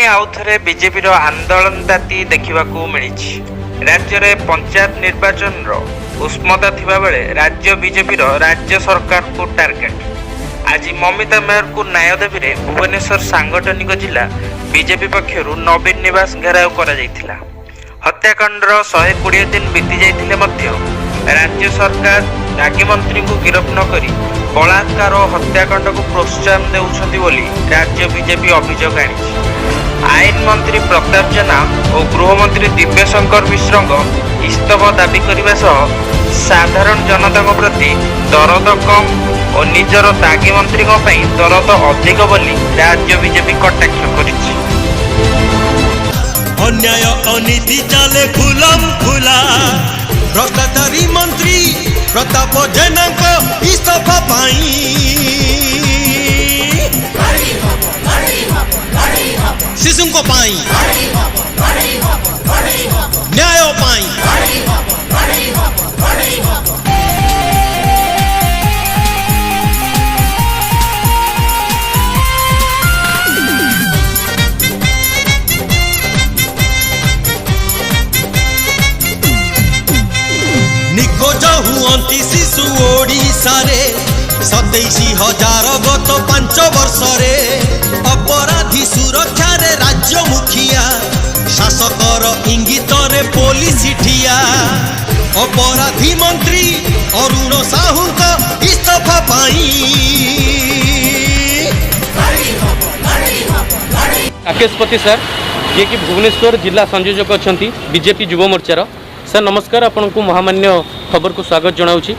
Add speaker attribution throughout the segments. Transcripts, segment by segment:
Speaker 1: आउ थे बीजेपी आंदोलन ताती देखा मिली। राज्य में पंचायत निर्वाचन उष्मता थिबा बेले राज्य बीजेपी राज्य सरकार को टार्गेट। आज ममिता मेयर को न्याय दाबी भुवनेश्वर सांगठनिक जिला बीजेपी पक्षर नवीन निवास घेराव कर हत्याकांडर 120 दिन बीती जाइए राज्य सरकार रागी मंत्री को गिरफ्त न करी बलात्कार और हत्याकांड को प्रोत्साहन देउछंती बोली राज्य बीजेपी अभियोग आनी। आईन मंत्री प्रताप जेना और गृहमंत्री दिव्यशंकर मिश्र इस्तफा दाबी करने साधारण जनता प्रति दरद कम और निजर दागी मंत्री दरद अधिक बोली राज्य बीजेपी कटाक्ष करिछि।
Speaker 2: अन्याय अनीति चले खुलम खुला भ्रष्टाचारी मंत्री प्रताप जेना को इस्तफा पाई शिशु को पाई न्याय पाई निखोज हुअंती शिशु ओडिशा रे 27,000 गत 5 वर्ष रे अपराधी सुरक्षा रे राज्य मुखिया शासकर इंगित रे पुलिस ठिया अपराधी मंत्री अरुण साहू को इस्तफा पाई।
Speaker 3: राकेश पति सर ये कि भुवनेश्वर जिला संयोजक अच्छा बीजेपी युव मोर्चार सर नमस्कार आपन को महामान्य खबर को स्वागत जनाऊँगी।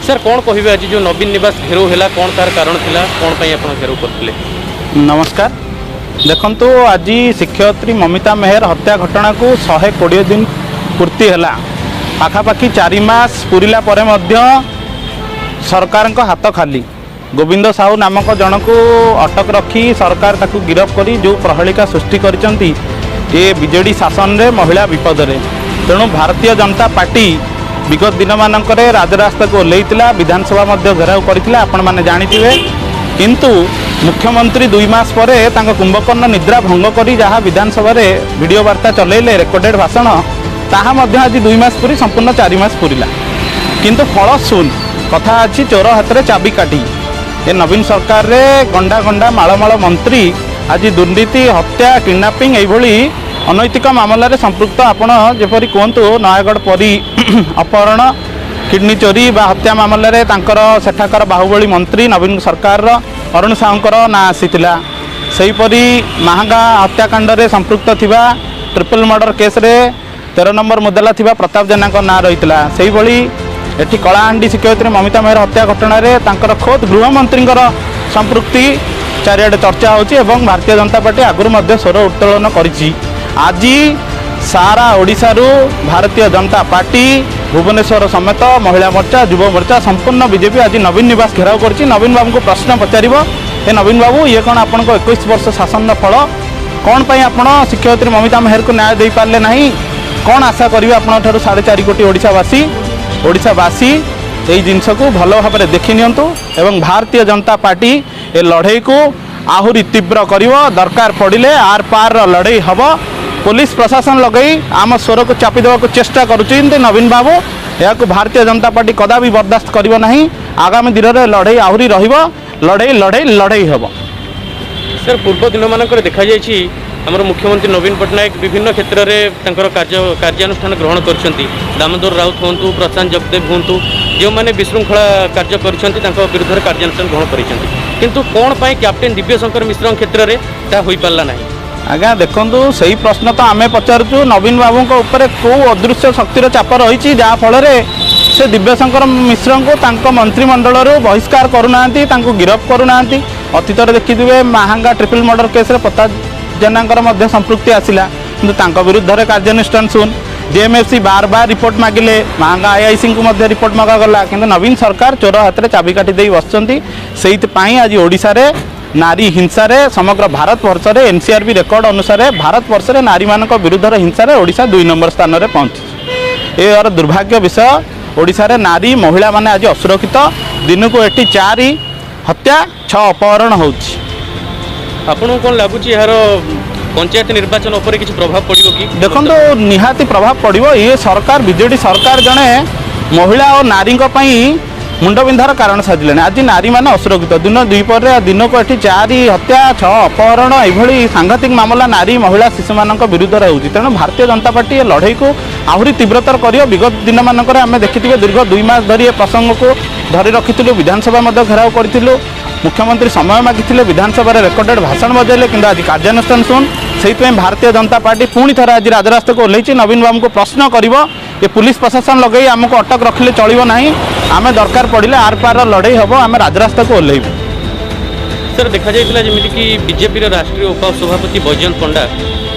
Speaker 3: सर कौन कहे आज जो नवीन निवास घेराव है कौन तार कारण थिला कौन पाई आपन घेराव करथिले?
Speaker 4: नमस्कार देखंतु आज शिक्षयित्री ममिता मेहर हत्या घटना को 120 दिन पूर्ति है पाखापाखि 4 मास पूरिला परे मध्य सरकार को हाथ खाली गोविंद साहू नामक जन को अटक रखी सरकार ताकू गिरफ्त करी जो प्रहलिका सृष्टि करिसंती ये बीजेडी शासन रे महिला विपद रे तेणु भारतीय जनता पार्टी विगत दिन मानक राजरास्ता को ओल्लैला विधानसभा मध्य घेराव करथिला आपण माने जानिथिबे किंतु मुख्यमंत्री 2 मास परे तांका कुंभकर्ण निद्रा भंग करी जहाँ विधानसभा रे वीडियो वार्ता चलैले रेकर्डेड भाषण ताहा मध्य आज 2 मास पूरी संपूर्ण 4 मास पूरिला किंतु फल सुन कथा अच्छी चोर हाथ में चाबी काटी ए नवीन सरकार रे गंडा गंडा मालमाल मंत्री आज दुर्नीति हत्या किडनापिंग यही अनैतिक मामलें संपृक्त आपण जेपरी कहतु नयगढ़ परी अपहरण किडनी चोरी बा हत्या मामलें सेठाकर बाहुबली मंत्री नवीन सरकार अरुण साहूकर ना आसीथिला सेहीपरी महांगा हत्याकांड रे संपृक्त थिबा ट्रिपल मर्डर केस रे 13 नंबर मुद्दा थिबा प्रताप जेना ना रही एठी कलाहांडी शिक्षयित्री ममिता मेहर हत्या घटना रे तांकर खोद गृहमंत्री संपृक्ति चारिआडे चर्चा होची एवं भारतीय जनता पार्टी आगुरी मध्य स्वर उत्तोलन करिछि। आज सारा ओडिशारू भारतीय जनता पार्टी भुवनेश्वर समेत महिला मोर्चा युव मोर्चा संपूर्ण बीजेपी आज नवीन निवास घेराव करछि। नवीन बाबू को प्रश्न पचारिबो ए नवीन बाबू ये कौन आपन को 21 वर्ष शासन फल कौन पाई आपण शिक्षयित्री ममिता मेहर को न्याय दे पारले नहीं कौन आशा करिवे आपण ठारू 4.5 कोटी ओडिशावासी यही जिनस को भल भाव देखि नियंतु एवं भारतीय जनता पार्टी ए लड़ाई को आहुरी तीव्र करिवो दरकार पड़िले आर पार लड़ाई हब पुलिस प्रशासन लगे आम स्वर को चापी देवा चेष्टा करुँच नवीन बाबू या भारतीय जनता पार्टी कदा भी बर्दाश्त करिवो नहीं आगामी दिन में लड़ाई आहुरी रहिबो लड़ाई लड़ाई लड़ाई हब।
Speaker 3: सर पूर्व दिन मानक देखा जाइए आमर मुख्यमंत्री नवीन पट्टनायक विभिन्न क्षेत्र में कार्यानुष्ठान ग्रहण करछंती दामोदर राउत हूँ प्रशांत जगदेव हूँ जो मैंने विशृंखला कार्य कर विरुद्ध कार्यानुष्ठान ग्रहण कर किंतु कौन पाई कैप्टेन दिव्यशंकर मिश्र क्षेत्र में ता होई पारला नहीं?
Speaker 4: आज्ञा देखु सही प्रश्न तो आम पचारूँ नवीन बाबू कौ अदृश्य शक्तिर चाप रही जहाँफल से दिव्यशंकर मिश्र को मंत्रिमंडल बहिष्कार करूना गिरफ्त करूना अतीत देखिए Mahanga triple murder case Pratap Jena संपृक्ति आसला कि विरुद्ध कार्यानुष्ठान सुन जेएमएफसी बार बार रिपोर्ट मागिले महांगा आईआईसी को रिपोर्ट मगागला कि नवीन सरकार चोर हाथ में चाबी काटी दे बसुँच आज ओडिशा रे नारी हिंसा रे समग्र भारत वर्ष रे एनसीआरबी रेकर्ड अनुसार भारत वर्ष रे नारी मानक विरुद्ध हिंसा रे ओडिशा 2 नंबर स्थान रे पहुंची यार दुर्भाग्य विषय ओडिशा रे नारी महिला माने आज असुरक्षित दिन को 4 हत्या 6 अपहरण होउछि।
Speaker 3: आपन कोन लागुची यार पंचायत निर्वाचन उपर किसी प्रभाव पड़ो कि
Speaker 4: देखो निहाती प्रभाव पड़ो ये सरकार बीजेडी सरकार जड़े महिला और नारी मुंडबिंधार कारण साजिले आज नारी मैंने असुरक्षित दिन द्विपर दिन को ये 4 हत्या 6 अपहरण यह सांघातिक मामला नारी महिला शिशु मान विरुद्ध होती तेणु भारतीय जनता पार्टी ये लड़ई को आहरी तीव्रतर कर विगत दिन मानक आम देखिए दीर्घ 2 मास धरी ए प्रसंग को धरी रखी विधानसभा घेराव करूँ मुख्यमंत्री समय मागिले विधानसभा रेकर्डेड भाषण बजाइले कि आज कार्यानुष्ठान शुण से भारतीय जनता पार्टी पुणी थे आज राजरास्ता को ओह्लैची नवीन बाबू को प्रश्न कर पुलिस प्रशासन लगे आमको अटक रखिले चलो ना आम दरकार पड़े आर पार लड़ई हम आम राजरास्ता को ओह्लैबू।
Speaker 3: सर देखा जाइए जमीक बीजेपी राष्ट्रीय उपसभापति बैजयंत पंडा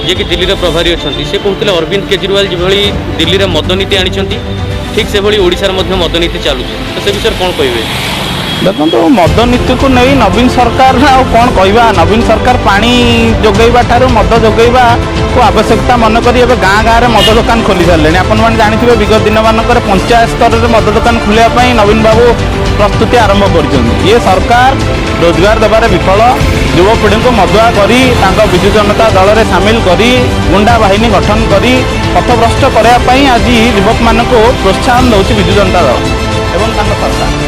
Speaker 3: जी कि दिल्ली प्रभारी अच्छा से कहते अरविंद केजरीवाल जो दिल्ली में मद नीति आनी ठीक से ओडिशा मद नीति चलुचे तो से विषय कौन कहे
Speaker 4: देखो मद नीति को नहीं नवीन सरकार कौन कहवा नवीन सरकार पानी जोगेवा ठारू मद जोगेवा को आवश्यकता मनक गाँ गाँव में मद दुकान खोली सारे आपण मैंने जानते विगत दिन मानक पंचायत स्तर में मद दुकान खोलिया नवीन बाबू प्रस्तुति आरंभ कर ये सरकार रोजगार देवार विफल युवपीढ़ी को मदुआ कर विजु जनता दल में सामिल कर गुंडा बाहिनी गठन कर पथभ्रष्ट करने आज युवक मान प्रोत्साहन दौर विजु जनता दल एवं सरकार।